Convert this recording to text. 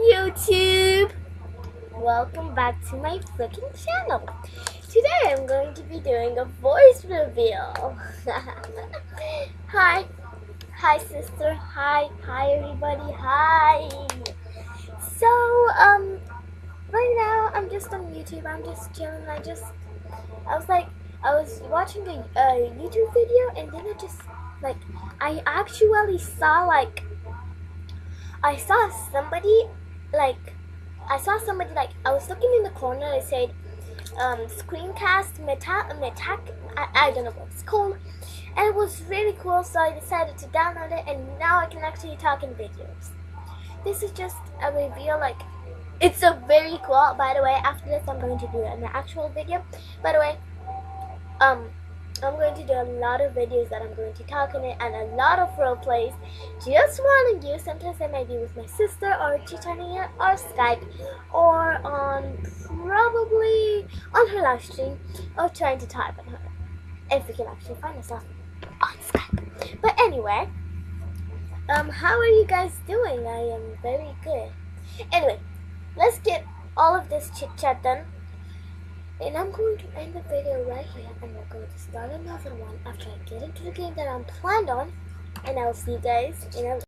YouTube! Welcome back to my freaking channel. Today I'm going to be doing a voice reveal. Hi. Hi sister. Hi. Hi everybody. Hi. So, right now I'm just on YouTube. I'm just chilling. I was watching a YouTube video and then I actually saw I saw somebody like I was looking in the corner and it said screencast I don't know what it's called, and it was really cool, so I decided to download it and now I can actually talk in videos. This is just a reveal, it's a very cool. By the way, after this I'm going to do an actual video. By the way, I'm going to do a lot of videos that I'm going to talk in it and a lot of role plays. Just warning you, sometimes I might be with my sister or Chitania or Skype or probably on her live stream or trying to type on her. If we can actually find us on Skype. But anyway, how are you guys doing? I am very good. Anyway, let's get all of this chit chat done. And I'm going to end the video right here, and we're going to start another one after I get into the game that I'm planned on. And I'll see you guys in a